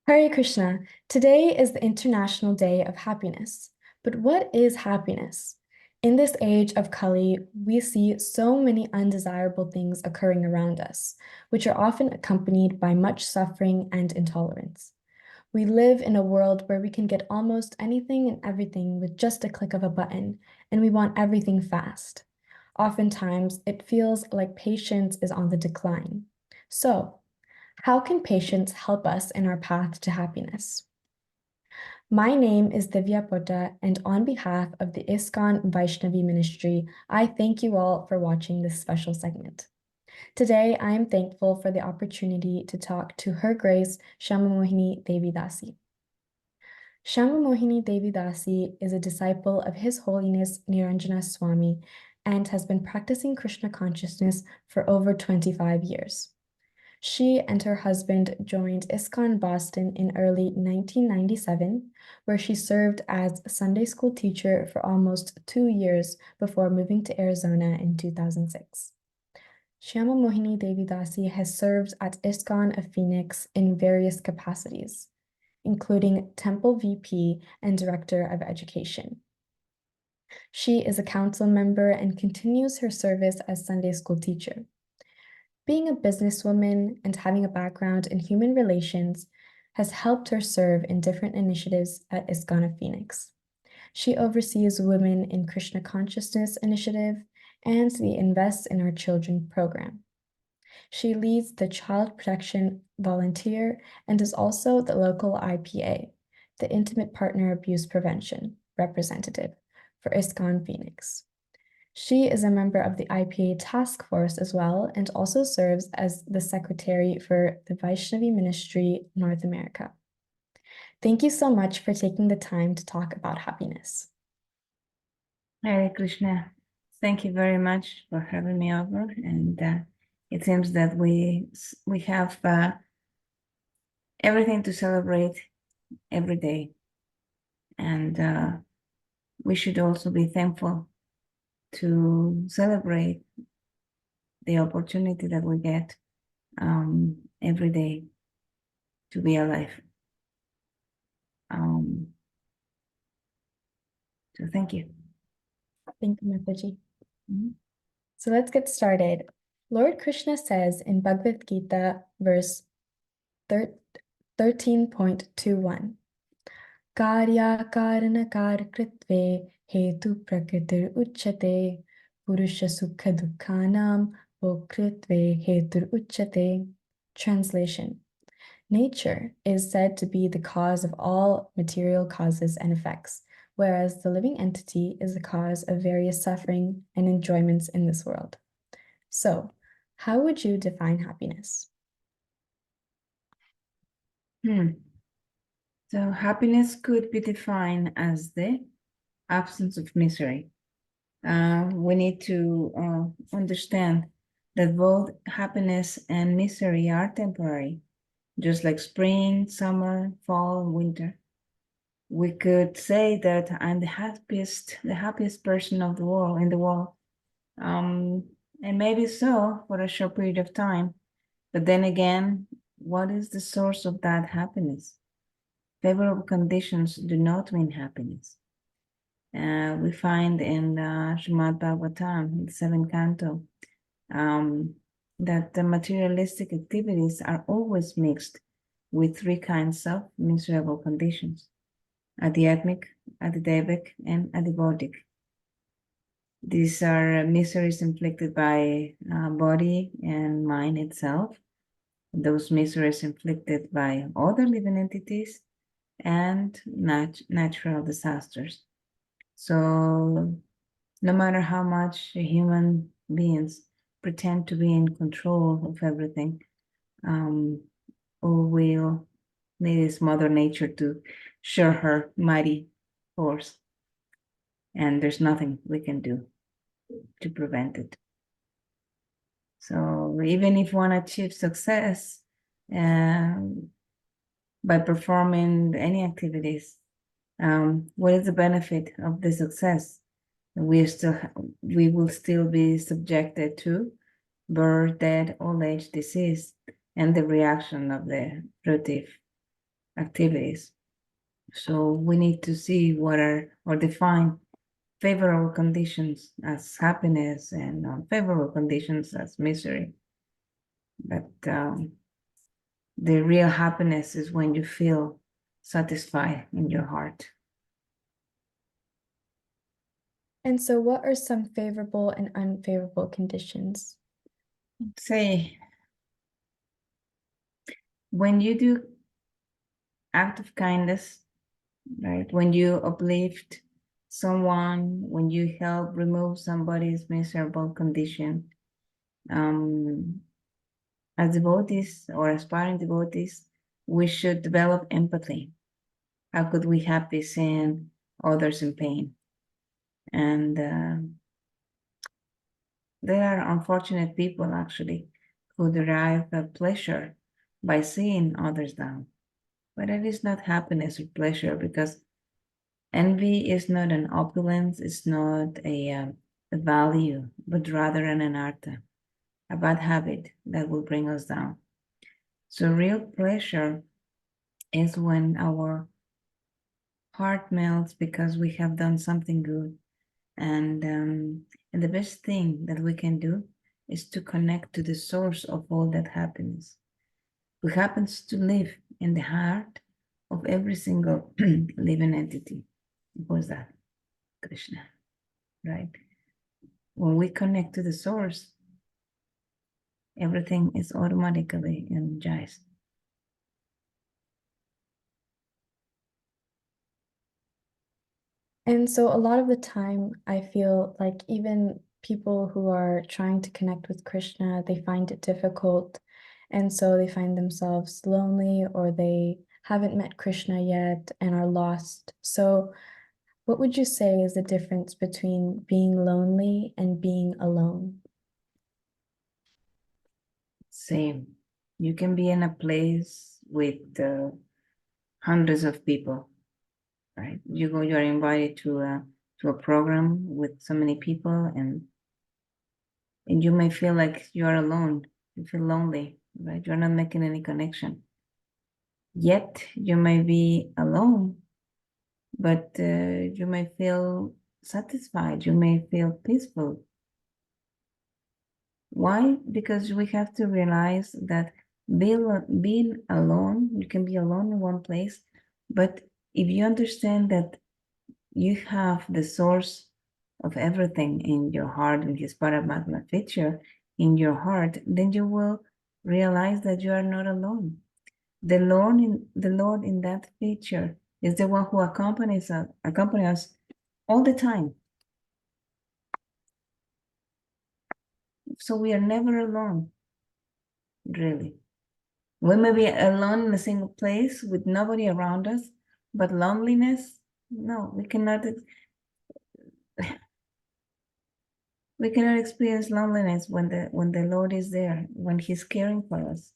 Hare Krishna. Today is the International Day of Happiness. But what is happiness? In this age of Kali, we see so many undesirable things occurring around us, which are often accompanied by much suffering and intolerance. We live in a world where we can get almost anything and everything with just a click of a button, and we want everything fast. Oftentimes, it feels like patience is on the decline. So, how can patience help us in our path to happiness? My name is Divya Pota, and on behalf of the ISKCON Vaishnavi Ministry, I thank you all for watching this special segment. Today, I am thankful for the opportunity to talk to Her Grace Syama-Mohini Devi Dasi. Syama-Mohini Devi Dasi is a disciple of His Holiness Niranjana Swami and has been practicing Krishna consciousness for over 25 years. She and her husband joined ISKCON Boston in early 1997, where she served as a Sunday school teacher for almost 2 years before moving to Arizona in 2006. Syama Mohini Devi Dasi has served at ISKCON of Phoenix in various capacities, including Temple VP and Director of Education. She is a council member and continues her service as Sunday school teacher. Being a businesswoman and having a background in human relations has helped her serve in different initiatives at ISKCON of Phoenix. She oversees Women in Krishna Consciousness Initiative and the Invest in Our Children program. She leads the Child Protection Volunteer and is also the local IPA, the Intimate Partner Abuse Prevention representative for ISKCON Phoenix. She is a member of the IPA task force as well and also serves as the secretary for the Vaishnavi Ministry North America. Thank you so much for taking the time to talk about happiness. Hare Krishna. Thank you very much for having me over. And it seems that we have everything to celebrate every day. And we should also be thankful to celebrate the opportunity that we get every day to be alive. So thank you. Thank you, Mataji. So let's get started. Lord Krishna says in Bhagavad Gita, verse 13.21, Karya karana karakritve hetu prakritir uchate purusha sukha dukkhanam bhokritve hetur uchate. Translation: Nature is said to be the cause of all material causes and effects, whereas the living entity is the cause of various suffering and enjoyments in this world. So, how would you define happiness? So happiness could be defined as the absence of misery. We need to understand that both happiness and misery are temporary, just like spring, summer, fall, winter. We could say that I'm the happiest person of the world in the world, and maybe so for a short period of time. But then again, what is the source of that happiness? Favorable conditions do not mean happiness. We find in Srimad Bhagavatam, the 7th canto, that the materialistic activities are always mixed with 3 kinds of miserable conditions: adhyatmic, adidevic, and adibodic. These are miseries inflicted by body and mind itself, those miseries inflicted by other living entities, and natural disasters. So no matter how much human beings pretend to be in control of everything, all we'll need is Mother Nature to show her mighty force. And there's nothing we can do to prevent it. So even if one achieves success by performing any activities, what is the benefit of the success? We will still be subjected to birth, death, old age, disease, and the reaction of the productive activities. So we need to see what are, or define favorable conditions as happiness and unfavorable conditions as misery. But the real happiness is when you feel satisfied in your heart. And so, what are some favorable and unfavorable conditions? Say, when you do act of kindness, right? When you uplift someone, when you help remove somebody's miserable condition, as devotees or aspiring devotees, we should develop empathy. How could we have this in others in pain? And there are unfortunate people actually who derive a pleasure by seeing others down. But it is not happiness or pleasure, because envy is not an opulence, it's not a value, but rather an anartha, a bad habit that will bring us down. So real pleasure is when our heart melts because we have done something good. And the best thing that we can do is to connect to the source of all that happiness, who happens to live in the heart of every single living entity. Who's that? Krishna, right? When we connect to the source, everything is automatically energized. And so, a lot of the time, I feel like even people who are trying to connect with Krishna, they find it difficult. And so, they find themselves lonely, or they haven't met Krishna yet and are lost. So, what would you say is the difference between being lonely and being alone? Same. You can be in a place with hundreds of people, right? You're invited to a program with so many people, and you may feel like you are alone. You feel lonely, right? You're not making any connection. Yet you may be alone, but you may feel satisfied. You may feel peaceful. Why? Because we have to realize that being alone, you can be alone in one place, but if you understand that you have the source of everything in your heart, in his Paramatma feature in your heart, then you will realize that you are not alone. The Lord in that feature is the one who accompanies us all the time. So we are never alone, really. We may be alone in a single place with nobody around us, but loneliness, no, we cannot experience loneliness when the Lord is there, when He's caring for us.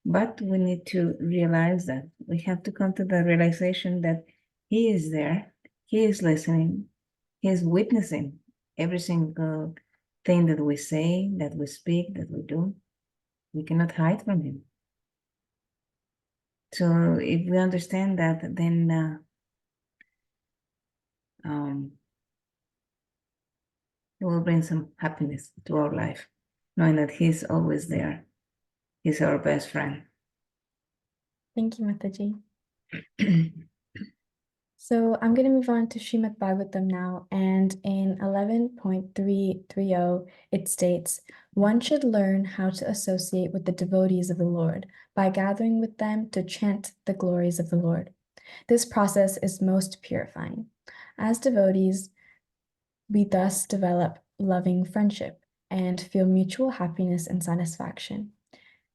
But we need to realize that we have to come to the realization that He is there, He is listening, He is witnessing every single thing that we say, that we speak, that we do. We cannot hide from Him. So if we understand that, then it will bring some happiness to our life, knowing that He's always there. He's our best friend. Thank you, Mataji. So I'm going to move on to Srimad Bhagavatam now, and in 11.330, it states, one should learn how to associate with the devotees of the Lord by gathering with them to chant the glories of the Lord. This process is most purifying. As devotees, we thus develop loving friendship and feel mutual happiness and satisfaction.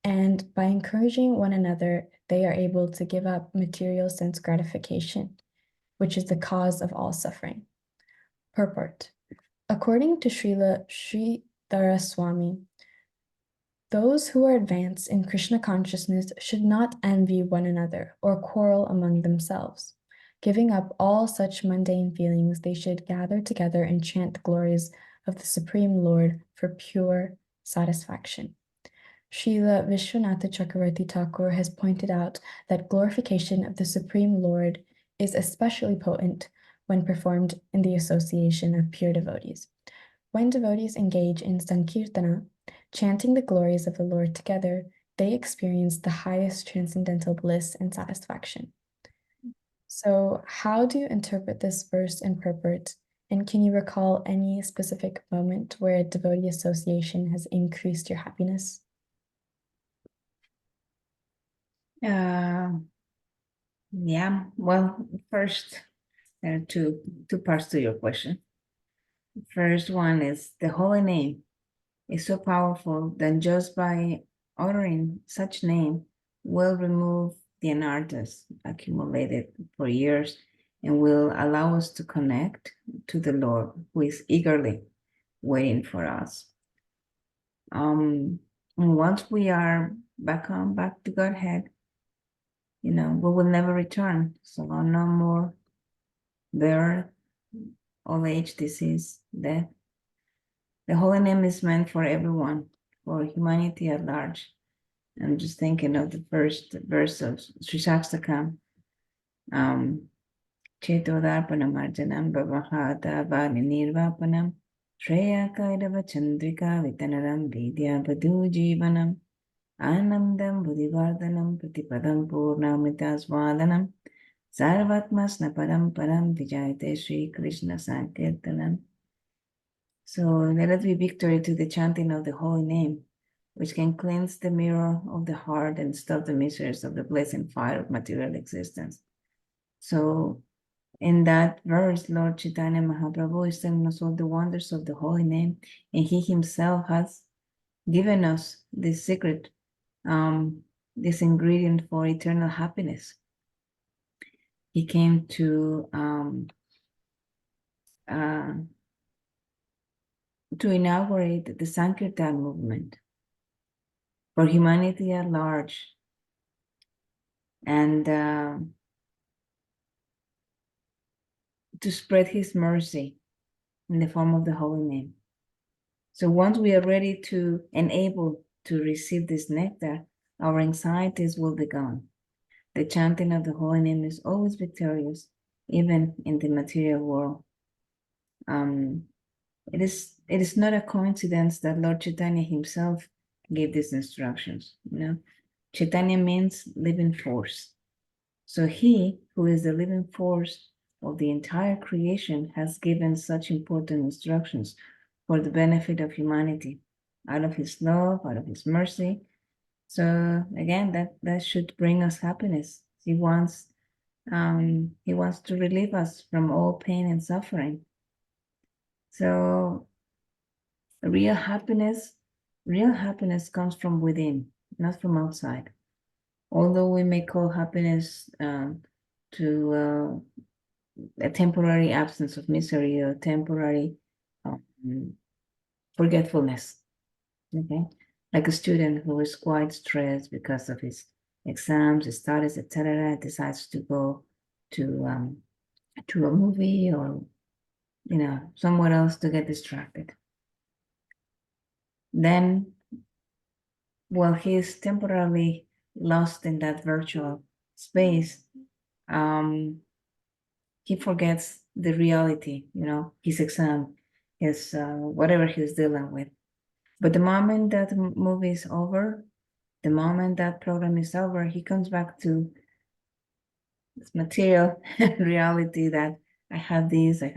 And by encouraging one another, they are able to give up material sense gratification, which is the cause of all suffering. Purport. According to Srila Sridhara Swami, those who are advanced in Krishna consciousness should not envy one another or quarrel among themselves. Giving up all such mundane feelings, they should gather together and chant the glories of the Supreme Lord for pure satisfaction. Srila Vishwanatha Chakravarti Thakur has pointed out that glorification of the Supreme Lord is especially potent when performed in the association of pure devotees. When devotees engage in Sankirtana, chanting the glories of the Lord together, they experience the highest transcendental bliss and satisfaction. So, how do you interpret this verse and purport? And can you recall any specific moment where devotee association has increased your happiness? Yeah, well, first, there are two parts to your question. The first one is the holy name is so powerful that just by uttering such name will remove the anarthas accumulated for years and will allow us to connect to the Lord, who is eagerly waiting for us. And once we are back to Godhead, we will never return. So no more birth, old age, disease, death. The holy name is meant for everyone, for humanity at large. I'm just thinking of the first verse of Sri Shastakam. Chetodarpanam arjanam bhavahata valinirvapanam Shreya kaidava chandrika vitanaram vidya badu jivanam Anandam buddhivardhanam pratipadam purnamritasvadanam Sarvatmasna param param vijayate Sri Krishna Sankirtanam. So let us be victory to the chanting of the holy name, which can cleanse the mirror of the heart and stop the miseries of the blazing fire of material existence. So in that verse, Lord Chaitanya Mahaprabhu is telling us all the wonders of the holy name, and he himself has given us this secret, this ingredient for eternal happiness. He came to inaugurate the Sankirtan movement for humanity at large, and to spread his mercy in the form of the holy name. So once we are ready to and able to receive this nectar, our anxieties will be gone. The chanting of the holy name is always victorious, even in the material world. It is not a coincidence that Lord Chaitanya himself gave these instructions. Chaitanya means living force. So he, who is the living force of the entire creation, has given such important instructions for the benefit of humanity, out of his love, out of his mercy. So again, that should bring us happiness. He wants to relieve us from all pain and suffering. So real happiness comes from within, not from outside. Although we may call happiness to a temporary absence of misery or temporary forgetfulness, okay? Like a student who is quite stressed because of his exams, his studies, etc., decides to go to a movie or somewhere else to get distracted. Then, while he is temporarily lost in that virtual space, he forgets the reality, his exam, his whatever he's dealing with. But the moment that movie is over, the moment that program is over, he comes back to this material reality that I have this, I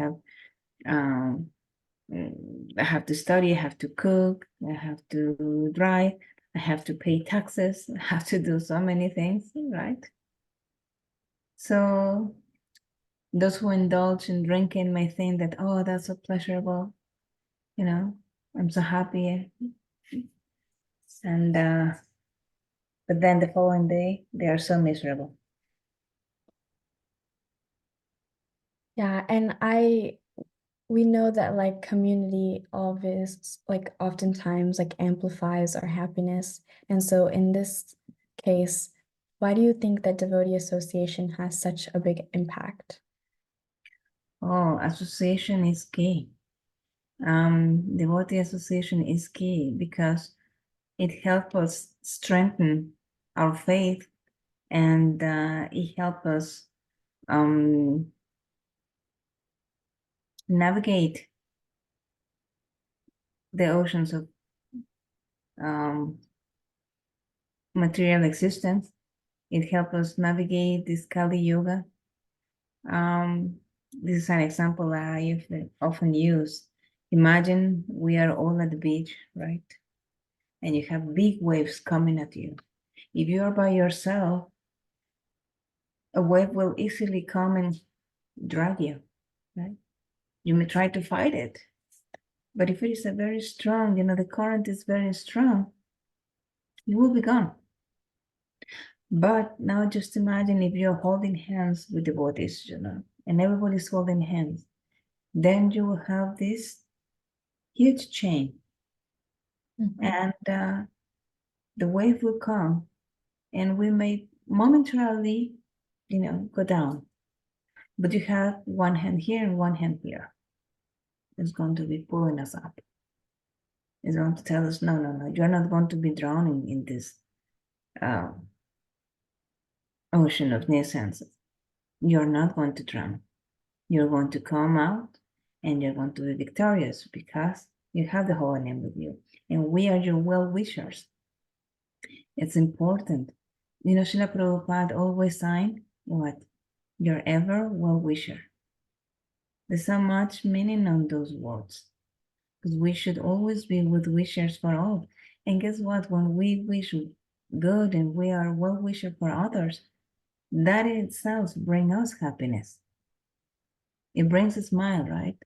have to study, I have to cook, I have to drive, I have to pay taxes, I have to do so many things, right? So those who indulge in drinking may think that, oh, that's so pleasurable, I'm so happy. And but then the following day, they are so miserable. Yeah, and we know that like community always like oftentimes like amplifies our happiness. And so in this case, why do you think that devotee association has such a big impact? Oh, association is key. Devotee association is key because It helps us strengthen our faith, and it helps us navigate the oceans of material existence. It helps us navigate this Kali Yoga. This is an example that I often use. Imagine we are all at the beach, right? And you have big waves coming at you. If you are by yourself, a wave will easily come and drag you, right? You may try to fight it, but if it is a very strong, the current is very strong, you will be gone. But now just imagine if you're holding hands with devotees, and everybody's holding hands, then you will have this huge chain. And the wave will come, and we may momentarily, go down. But you have one hand here and one hand here. It's going to be pulling us up. It's going to tell us, no, you're not going to be drowning in this ocean of nescience. You're not going to drown. You're going to come out, and you're going to be victorious because you have the Holy Name with you. And we are your well-wishers. It's important. Srila Prabhupada always signed what? Your ever well-wisher. There's so much meaning on those words. Because we should always be with wishers for all. And guess what? When we wish good and we are well-wisher for others, that in itself brings us happiness. It brings a smile, right?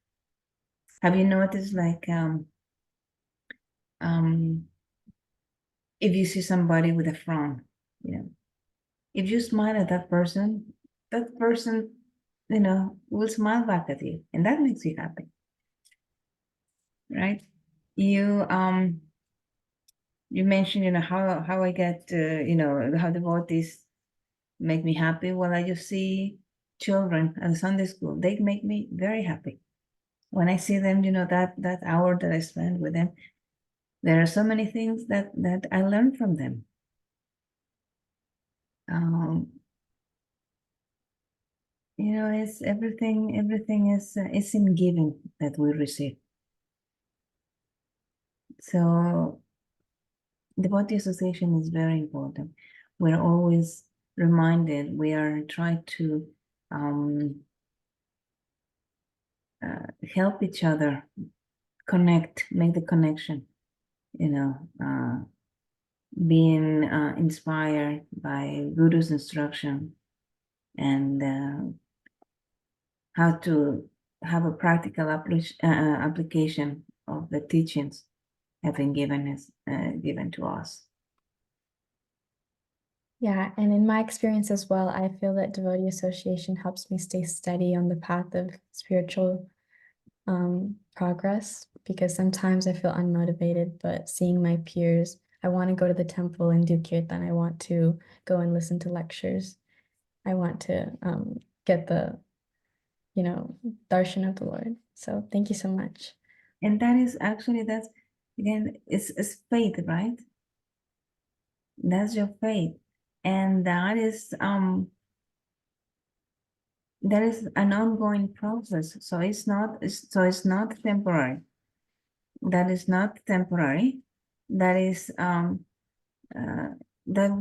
Have you noticed, like, if you see somebody with a frown, if you smile at that person, will smile back at you, and that makes you happy, right? You mentioned, how I get, how devotees make me happy. Well, I just see children at Sunday school. They make me very happy. When I see them, that hour that I spend with them, there are so many things that I learn from them. It's everything is in giving that we receive. So devotee association is very important. We're always reminded, we are trying to help each other connect, make the connection, being inspired by Guru's instruction, and how to have a practical application of the teachings have been given to us. Yeah, and in my experience as well, I feel that devotee association helps me stay steady on the path of spiritual progress, because sometimes I feel unmotivated, but seeing my peers, I want to go to the temple and do kirtan. I want to go and listen to lectures. I want to get the, darshan of the Lord. So thank you so much. And that is actually, it's faith, right? That's your faith. And that is an ongoing process. So it's not temporary. That is not temporary. That is that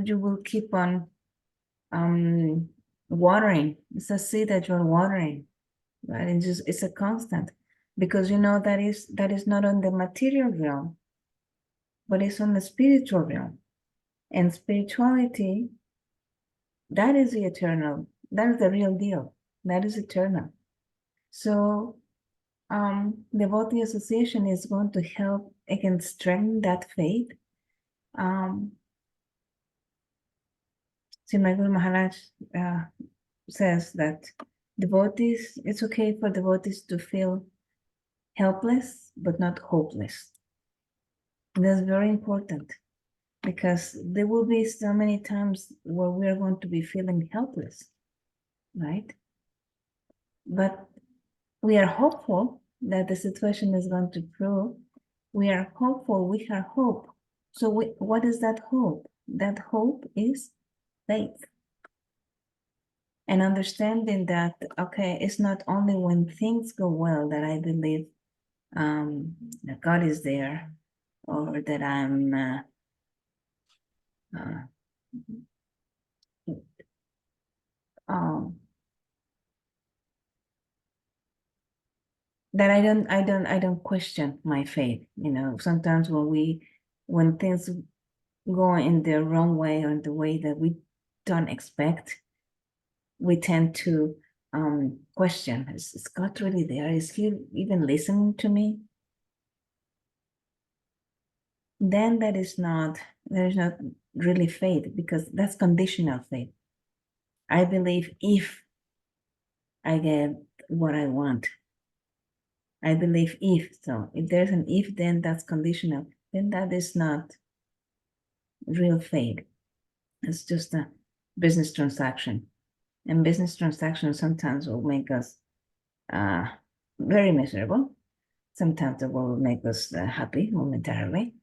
you will keep on watering. It's a seed that you're watering, right? And it's a constant, because that is not on the material realm, but it's on the spiritual realm. And spirituality, that is the eternal, that is the real deal, that is eternal. So devotee association is going to help, again, strengthen that faith. See, my Guru Maharaj says that devotees, it's okay for devotees to feel helpless, but not hopeless. And that's very important, because there will be so many times where we are going to be feeling helpless, right? But we are hopeful that the situation is going to improve. We are hopeful, we have hope So what is that hope? That hope is faith. And understanding that, okay, it's not only when things go well that I believe that God is there, or that I'm that I don't question my faith. You know, sometimes when things go in the wrong way or the way that we don't expect, we tend to question, is God really there? Is he even listening to me? Then there is not really faith, because that's conditional faith. I believe if I get what I want. I believe if. So if there's an if, then that's conditional. Then that is not real faith. It's just a business transaction. And business transactions sometimes will make us very miserable. Sometimes it will make us happy momentarily.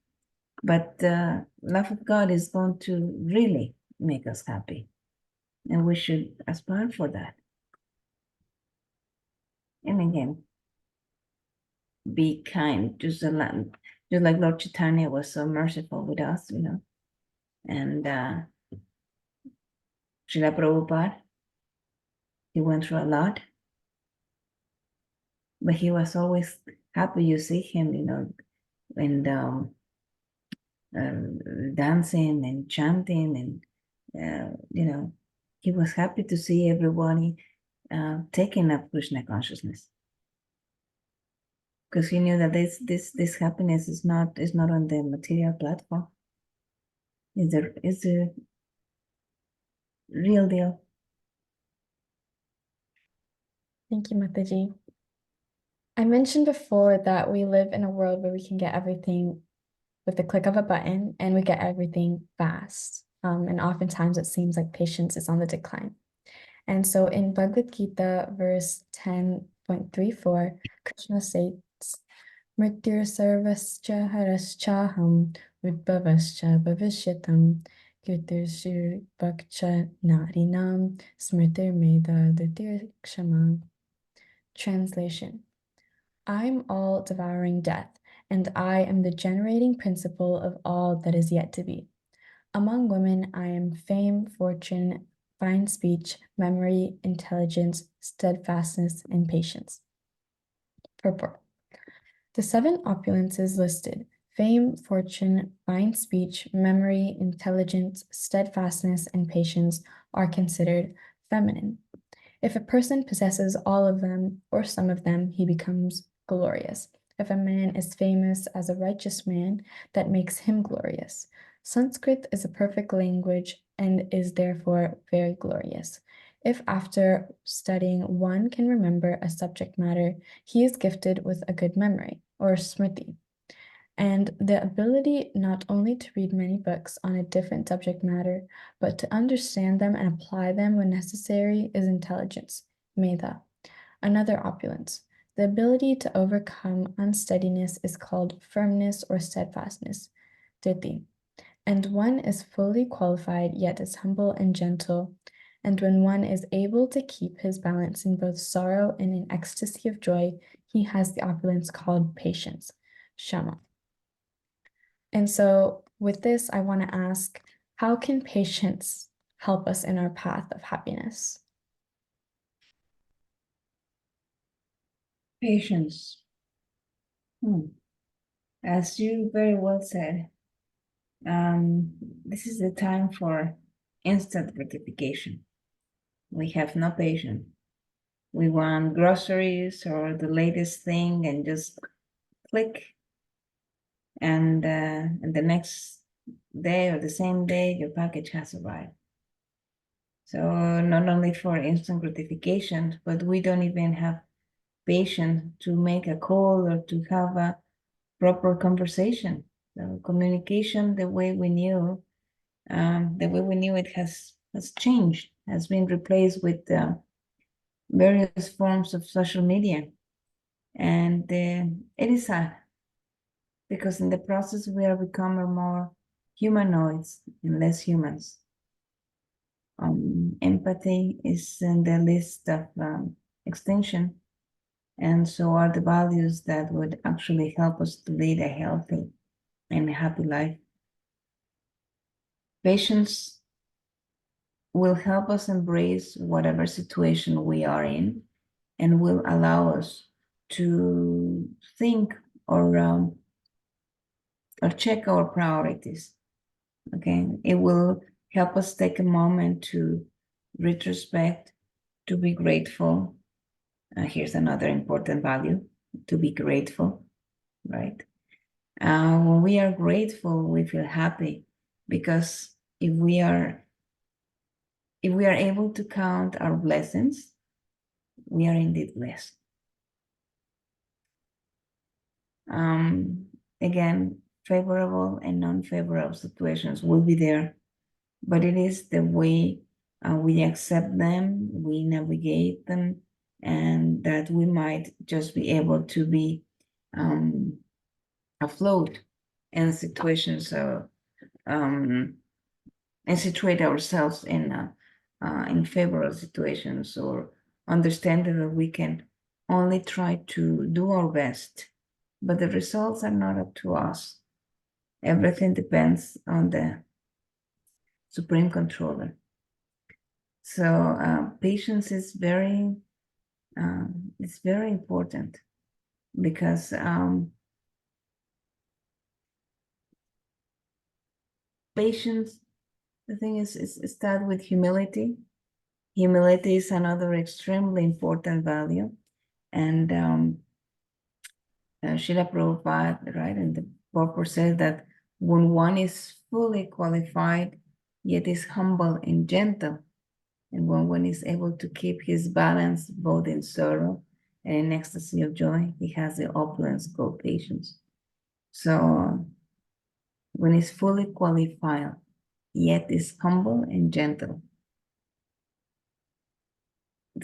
But the love of God is going to really make us happy. And we should aspire for that. And again, be kind, just like Lord Chaitanya was so merciful with us, you know. And Srila Prabhupada, he went through a lot, but he was always happy. You see him, you know, and dancing and chanting, and you know, he was happy to see everybody taking up Krishna consciousness, because he knew that this happiness is not on the material platform. It's a real deal. Thank you, Mataji. I mentioned before that we live in a world where we can get everything with the click of a button, and we get everything fast. And oftentimes it seems like patience is on the decline. And so in Bhagavad Gita, verse 10.34, Krishna states, Mrityur sarvascha haraschaham vibhavascha bhavishyatam kirtir bhakcha narinam smritir meda ditir kshama. Translation: I'm all devouring death, and I am the generating principle of all that is yet to be. Among women, I am fame, fortune, fine speech, memory, intelligence, steadfastness, and patience. Purport. The 7 opulences listed, fame, fortune, fine speech, memory, intelligence, steadfastness, and patience, are considered feminine. If a person possesses all of them or some of them, he becomes glorious. If a man is famous as a righteous man, that makes him glorious. Sanskrit is a perfect language and is therefore very glorious. If after studying one can remember a subject matter, he is gifted with a good memory, or smriti. And the ability not only to read many books on a different subject matter, but to understand them and apply them when necessary is intelligence, meda. Another opulence. The ability to overcome unsteadiness is called firmness or steadfastness, diti. And one is fully qualified, yet is humble and gentle. And when one is able to keep his balance in both sorrow and in ecstasy of joy, he has the opulence called patience, shama. And so with this, I want to ask, how can patience help us in our path of happiness? Patience. As you very well said, this is the time for instant gratification. We have no patience. We want groceries or the latest thing and just click, and the next day or the same day, your package has arrived. So not only for instant gratification, but we don't even have patience to make a call or to have a proper conversation. So communication, the way we knew it has changed, has been replaced with various forms of social media. And it is sad, because in the process we are becoming more humanoids and less humans. Empathy is in the list of extinction, and so are the values that would actually help us to lead a healthy and a happy life. Patience will help us embrace whatever situation we are in and will allow us to think or check our priorities. Okay, it will help us take a moment to retrospect, to be grateful. Here's another important value, to be grateful, right? When we are grateful, we feel happy, because if we are able to count our blessings, we are indeed blessed. Again, favorable and non-favorable situations will be there, but it is the way we accept them, we navigate them, and that we might just be able to be afloat in situations and situate ourselves in favorable situations, or understanding that we can only try to do our best, but the results are not up to us. Everything depends on the Supreme Controller. So patience is very important, because patience, the thing is start with humility. Humility is another extremely important value, and Srila Prabhupada, right, and the purpose says that when one is fully qualified, yet is humble and gentle, and when one is able to keep his balance both in sorrow and in ecstasy of joy, he has the opulence called patience. So when he's fully qualified, yet is humble and gentle.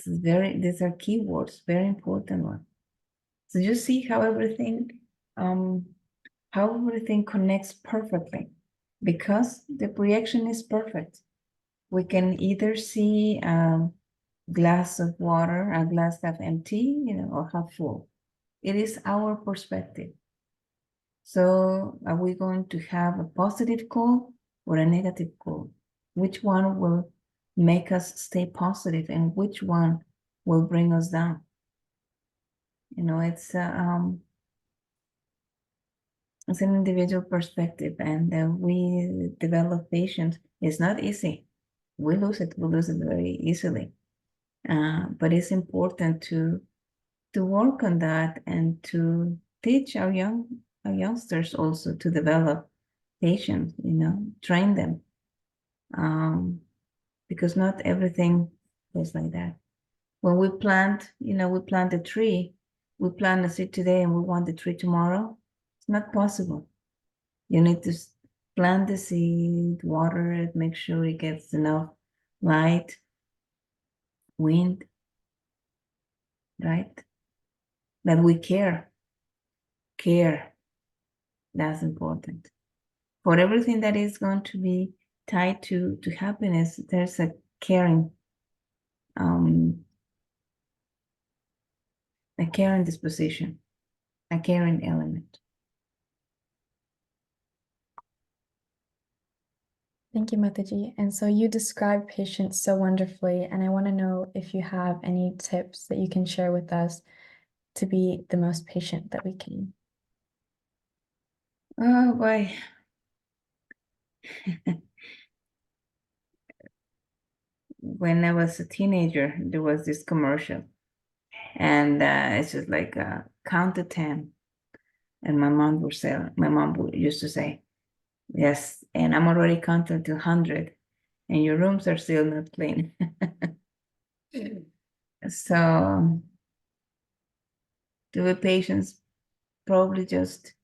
These are key words, very important one. So you see how everything connects perfectly, because the projection is perfect. We can either see a glass of water, a glass half empty, or half full. It is our perspective. So are we going to have a positive call or a negative call? Which one will make us stay positive, and which one will bring us down? It's an individual perspective, and we develop patience. It's not easy. We lose it very easily. But it's important to work on that, and to teach our youngsters also to develop patience, train them. Because not everything goes like that. When we plant a tree, we plant a seed today and we want the tree tomorrow. It's not possible. You need to plant the seed, water it, make sure it gets enough light, wind, right? That we care. That's important. For everything that is going to be tied to happiness, there's a caring disposition, a caring element. Thank you, Mataji. And so you described patience so wonderfully, and I want to know if you have any tips that you can share with us to be the most patient that we can. Oh boy. When I was a teenager, there was this commercial, and it's just like count to 10, and my mom used to say, yes, and I'm already counting to 100, and your rooms are still not clean. So to be patient, probably just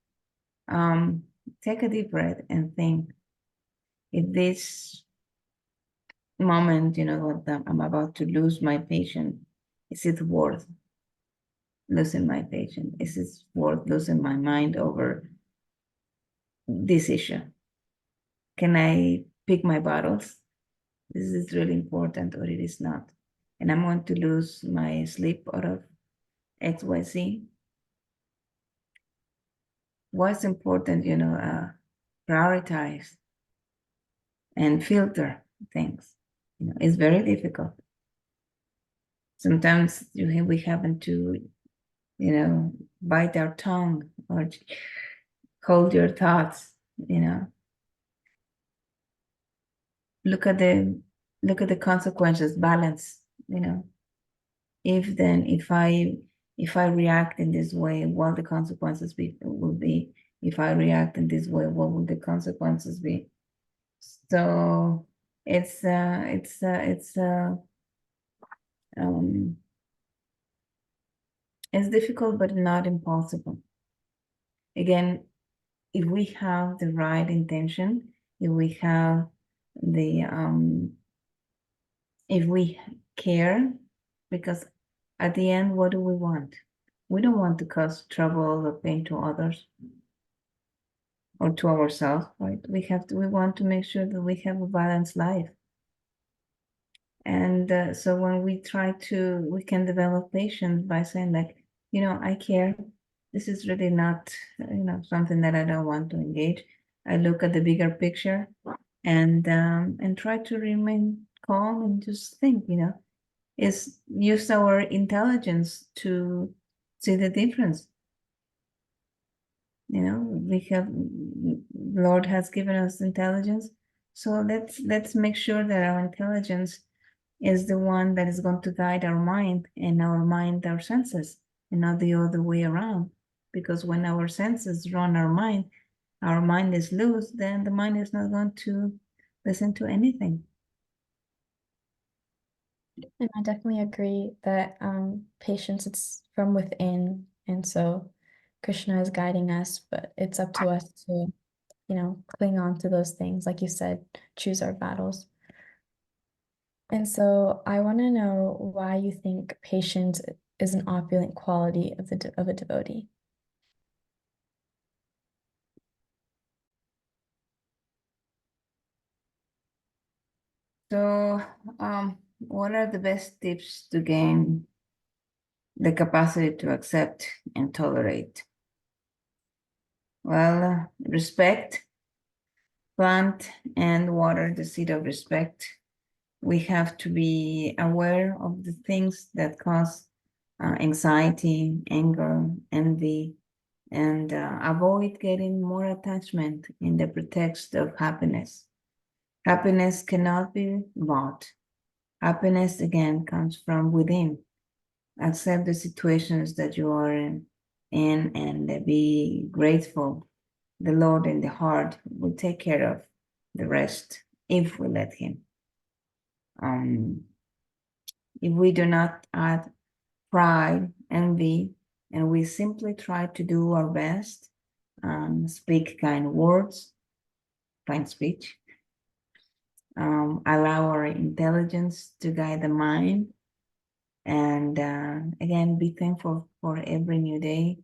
take a deep breath and think, if this moment, that I'm about to lose my patience, is it worth losing my patience? Is it worth losing my mind over this issue? Can I pick my battles? This is really important, or it is not. And I'm going to lose my sleep out of XYZ. What's important, prioritize and filter things. It's very difficult. Sometimes we happen to, bite our tongue or hold your thoughts. Look at the consequences. Balance. If I react in this way, what the consequences will be. If I react in this way, what will the consequences be? So it's difficult, but not impossible. Again, if we have the right intention, if we have if we care, because at the end, what do we want? We don't want to cause trouble or pain to others or to ourselves, right? We want to make sure that we have a balanced life. And so when we can develop patience by saying like, I care. This is really not, something that I don't want to engage. I look at the bigger picture and try to remain calm and just think, is use our intelligence to see the difference. Lord has given us intelligence, so let's make sure that our intelligence is the one that is going to guide our mind, and our mind our senses, and not the other way around. Because when our senses run our mind is loose, then the mind is not going to listen to anything. And I definitely agree that patience, it's from within. And so Krishna is guiding us, but it's up to us to, cling on to those things. Like you said, choose our battles. And so I want to know why you think patience is an opulent quality of a devotee. So, what are the best tips to gain the capacity to accept and tolerate? Well, respect, plant and water the seed of respect. We have to be aware of the things that cause anxiety, anger, envy, and avoid getting more attachment in the pretext of happiness. Happiness cannot be bought. Happiness, again, comes from within. Accept the situations that you are in and be grateful. The Lord in the heart will take care of the rest if we let Him. If we do not add pride, envy, and we simply try to do our best, speak kind words, kind speech, allow our intelligence to guide the mind, and again, be thankful for every new day,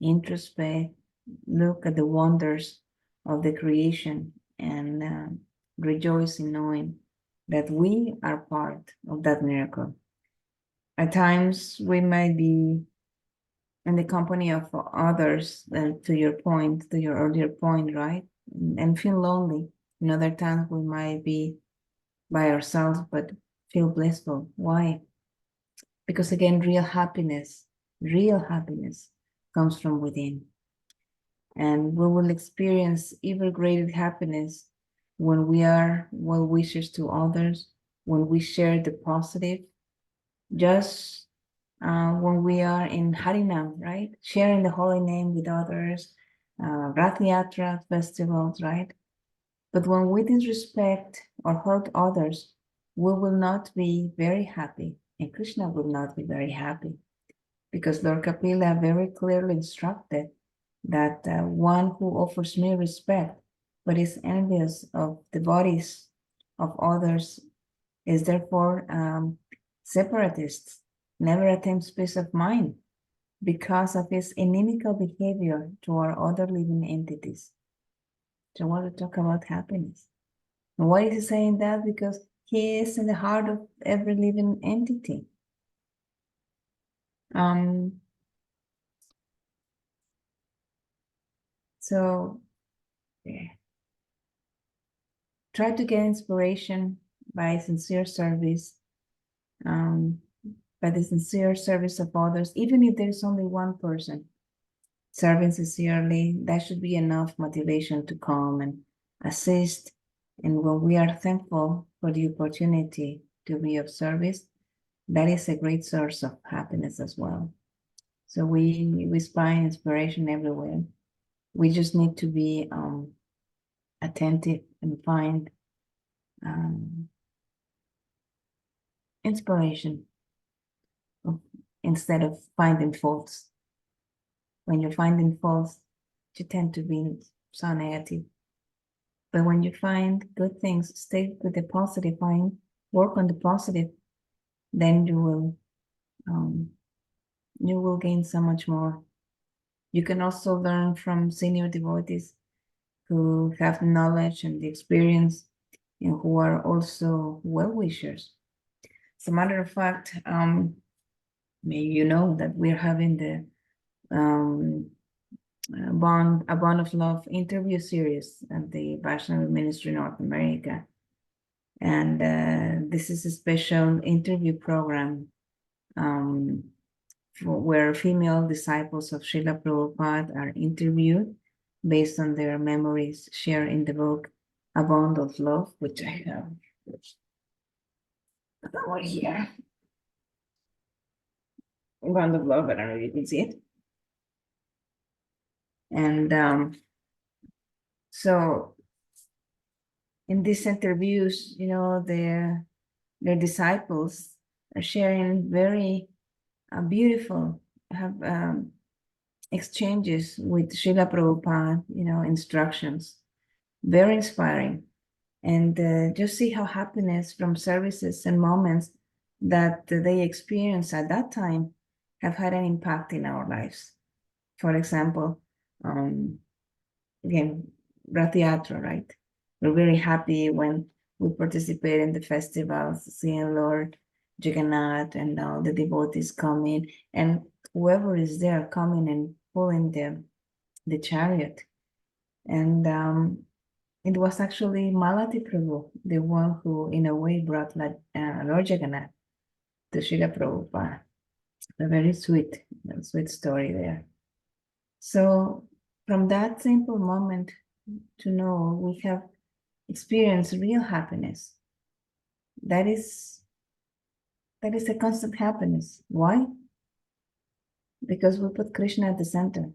introspect, look at the wonders of the creation, and rejoice in knowing that we are part of that miracle. At times, we might be in the company of others, to your earlier point, right? And feel lonely. In other times, we might be by ourselves, but feel blissful. Why? Because again, real happiness comes from within. And we will experience even greater happiness when we are well wishers to others, when we share the positive, just when we are in Harinam, right? Sharing the holy name with others, Rath Yatra festivals, right? But when we disrespect or hurt others, we will not be very happy, and Krishna will not be very happy, because Lord Kapila very clearly instructed that one who offers me respect but is envious of the bodies of others is therefore separatist, never attempts peace of mind because of his inimical behavior toward other living entities. So I want to talk about happiness. And why is he saying that? Because he is in the heart of every living entity. So yeah. Try to get inspiration by sincere service, by the sincere service of others, even if there's only one person serving sincerely, that should be enough motivation to come and assist. And when we are thankful for the opportunity to be of service, that is a great source of happiness as well. So we find inspiration everywhere. We just need to be attentive and find inspiration instead of finding faults. When you're finding faults, you tend to be so negative. But when you find good things, stay with the positive, work on the positive, then you will gain so much more. You can also learn from senior devotees who have knowledge and the experience and who are also well-wishers. As a matter of fact, maybe you know that we're having the a Bond of Love interview series at the Vaishnav Ministry North America. And this is a special interview program where female disciples of Srila Prabhupada are interviewed based on their memories shared in the book A Bond of Love, which I have over here. A Bond of Love, I don't know if you can see it. And so in these interviews, their disciples are sharing very beautiful exchanges with Srila Prabhupada, instructions, very inspiring. And just see how happiness from services and moments that they experience at that time have had an impact in our lives. For example, again, Rath Yatra, right? We're very happy when we participate in the festivals, seeing Lord Jagannath and all the devotees coming, and whoever is there coming and pulling the chariot. And it was actually Malati Prabhu, the one who, in a way, brought Lord Jagannath to Srila Prabhupada. A very sweet story there. So from that simple moment to know we have experienced real happiness, that is a constant happiness. Why? Because we put Krishna at the center.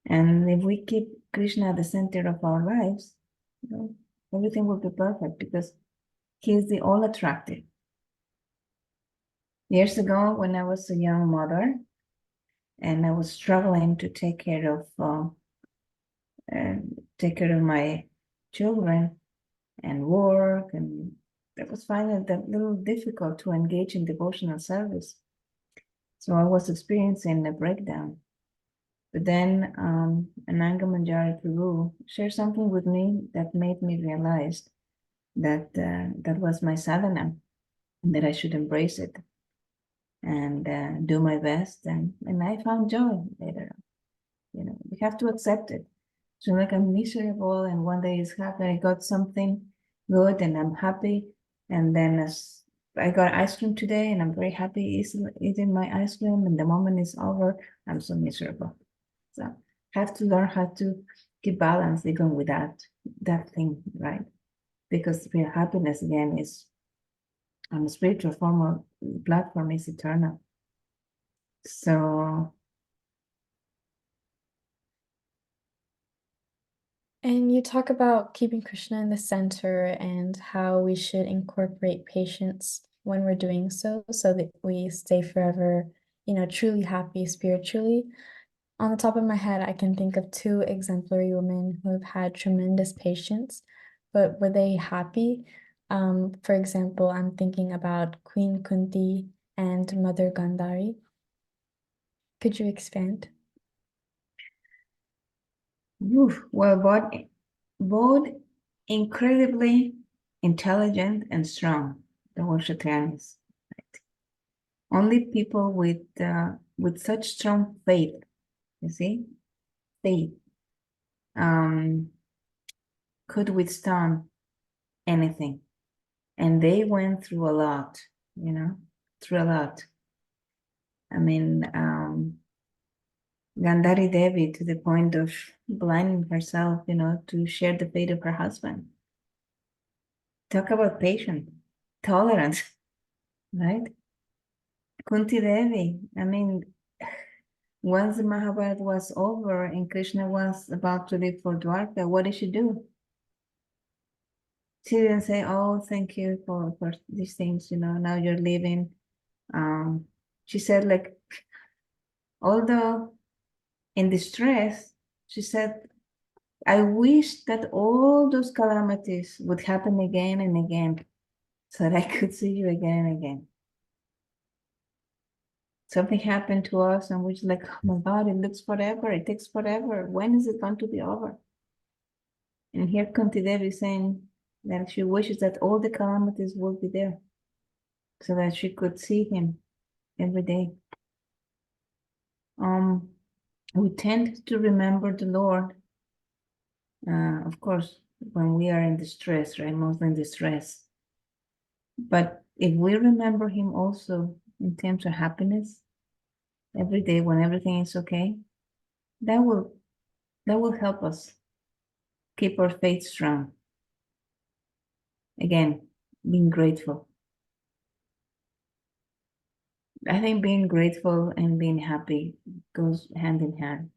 And if we keep Krishna at the center of our lives, everything will be perfect because he is the all attractive. Years ago, when I was a young mother and I was struggling to take care of my children and work, and I was finding it a little difficult to engage in devotional service. So I was experiencing a breakdown. But then Ananga Manjari Prabhu shared something with me that made me realize that that was my sadhana, and that I should embrace it and do my best. And I found joy later on. We have to accept it. So like I'm miserable and one day is happy, I got something good and I'm happy. And then as I got ice cream today and I'm very happy eating my ice cream, and the moment is over, I'm so miserable. So have to learn how to keep balance even with that thing, right? Because real happiness again is on a spiritual platform is eternal. So And you talk about keeping Krishna in the center and how we should incorporate patience when we're doing so that we stay forever, truly happy spiritually. On the top of my head, I can think of two exemplary women who have had tremendous patience, but were they happy? For example, I'm thinking about Queen Kunti and Mother Gandhari. Could you expand? well, both incredibly intelligent and strong. The word Kshatriyas. Right? Only people with such strong faith, you see, faith, could withstand anything. And they went through a lot, through a lot. I mean, Gandhari Devi, to the point of blinding herself, to share the fate of her husband. Talk about patience, tolerance, right? Kunti Devi, I mean, once the Mahabharata was over and Krishna was about to leave for Dwarka, what did she do? She didn't say, oh, thank you for these things, now you're leaving. She said, like, although in distress, she said, I wish that all those calamities would happen again and again so that I could see you again and again. Something happened to us and we're just like, oh my God, it looks forever. It takes forever. When is it going to be over? And here Kunti Devi saying that she wishes that all the calamities would be there so that she could see him every day. We tend to remember the Lord, of course, when we are in distress, right? Mostly in distress. But if we remember him also in terms of happiness, every day when everything is okay, that will help us keep our faith strong. Again, being grateful. I think being grateful and being happy goes hand in hand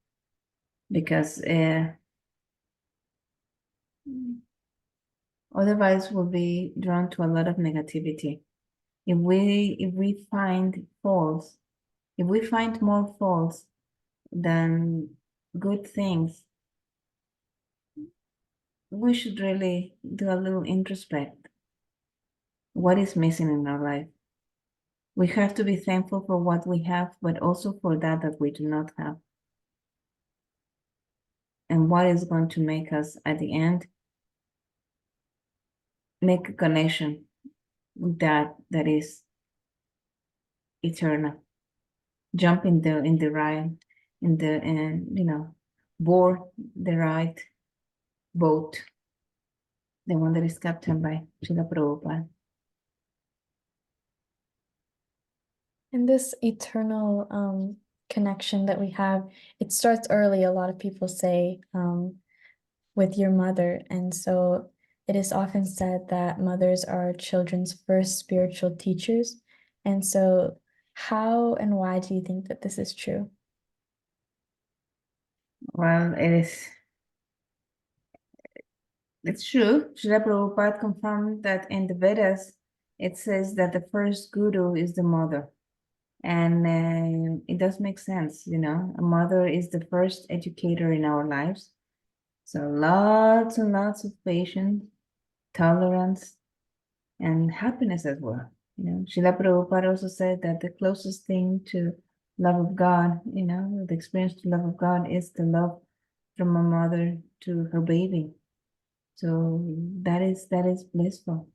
because otherwise we'll be drawn to a lot of negativity. If we find faults, if we find more faults than good things, we should really do a little introspect. What is missing in our life? We have to be thankful for what we have, but also for that we do not have. And what is going to make us, at the end, make a connection with that is eternal. Jump in the right, board the right boat, the one that is captained by Srila Prabhupada. And this eternal connection that we have, it starts early, a lot of people say, with your mother. And so it is often said that mothers are children's first spiritual teachers. And so how and why do you think that this is true? Well, it's true. Srila Prabhupada confirmed that in the Vedas, it says that the first guru is the mother. And it does make sense, a mother is the first educator in our lives. So lots and lots of patience, tolerance, and happiness as well. Srila Prabhupada also said that the closest thing to love of God, the experience to love of God is the love from a mother to her baby. So that is blissful.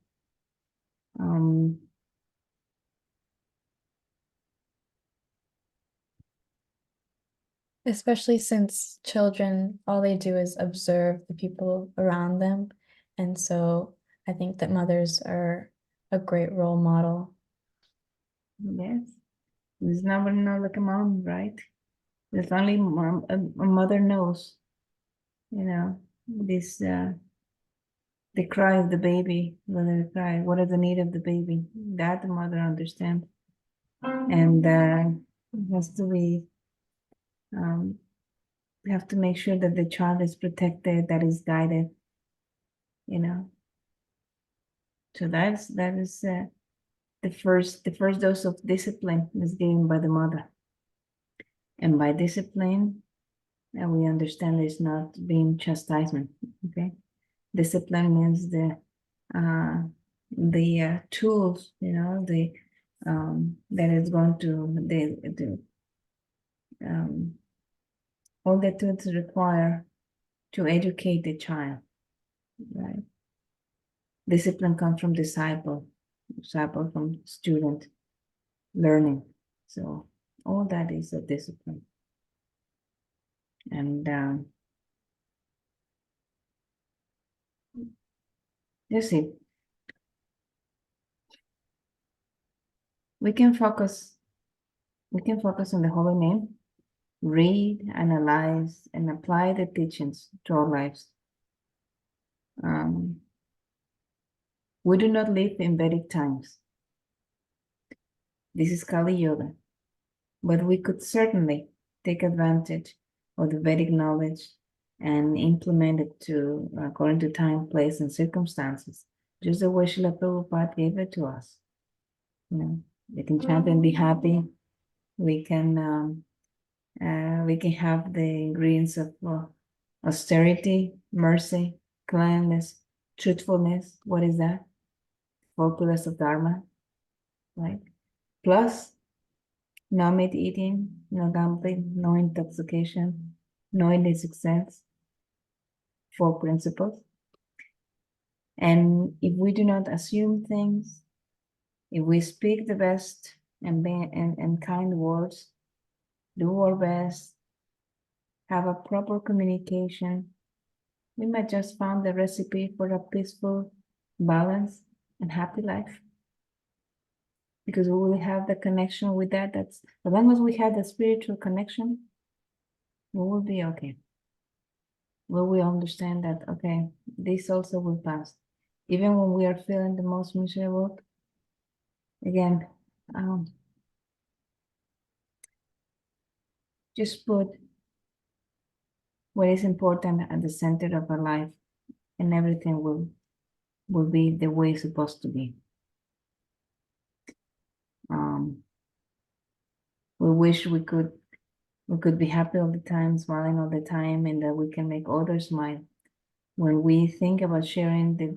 Especially since children, all they do is observe the people around them. And so I think that mothers are a great role model. Yes. There's nobody knows like a mom, right? There's only mom, a mother knows, this the cry of the baby, whether they cry, what are the need of the baby, that the mother understands. And it has to be, we have to make sure that the child is protected, that is guided, So that is the first dose of discipline is given by the mother. And by discipline, we understand it's not being chastisement. Okay, discipline means the tools, that is going to all the tools require to educate the child, right? Discipline comes from disciple from student, learning. So all that is a discipline. And you see, we can focus on the holy name, read, analyze, and apply the teachings to our lives. We do not live in Vedic times. This is Kali Yuga, but we could certainly take advantage of the Vedic knowledge and implement it to according to time, place, and circumstances, just the way Srila Prabhupada gave it to us. You know, we can chant and be happy. We can have the ingredients of austerity, mercy, cleanliness, truthfulness. What is that? 4 pillars of Dharma, right? Plus, no meat eating, no gambling, no intoxication, no illicit sex. 4 principles. And if we do not assume things, if we speak the best and kind words, do our best, have a proper communication, we might just find the recipe for a peaceful, balanced, and happy life. Because we will have the connection with that. That's as long as we have the spiritual connection, we will be okay. We will understand that, okay, this also will pass. Even when we are feeling the most miserable, again, just put what is important at the center of our life, and everything will be the way it's supposed to be. We wish we could be happy all the time, smiling all the time, and that we can make others smile. When we think about sharing the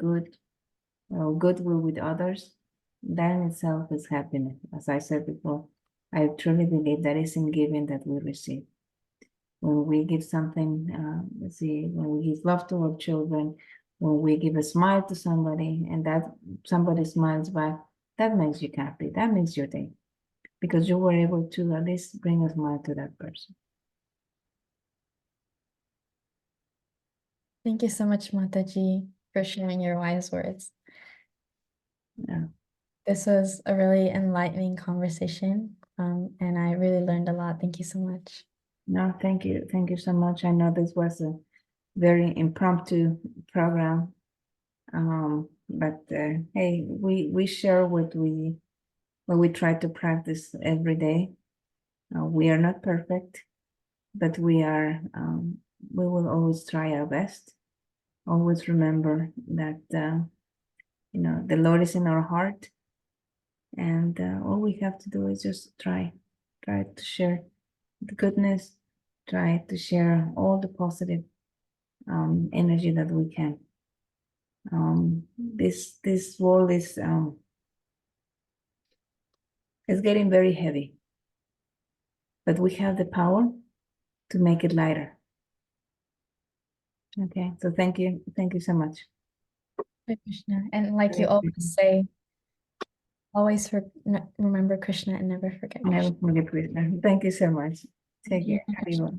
goodwill with others, that in itself is happiness. As I said before, I truly believe that is in giving that we receive. When we give something, when we give love to our children, when we give a smile to somebody, and that somebody smiles back, that makes you happy. That makes your day, because you were able to at least bring a smile to that person. Thank you so much, Mataji, for sharing your wise words. Yeah. This was a really enlightening conversation, and I really learned a lot. Thank you so much. No, thank you. Thank you so much. I know this was a very impromptu program, but hey, we share what we try to practice every day. We are not perfect, but we will always try our best. Always remember that the Lord is in our heart, and all we have to do is just try to share the goodness, try to share all the positive energy that we can. This world is getting very heavy, but we have the power to make it lighter. Okay, so thank you so much. Hare Krishna. And like you always say, always remember Krishna and never forget Krishna. Never forget Krishna. Thank you so much. Take care. Hare Krishna.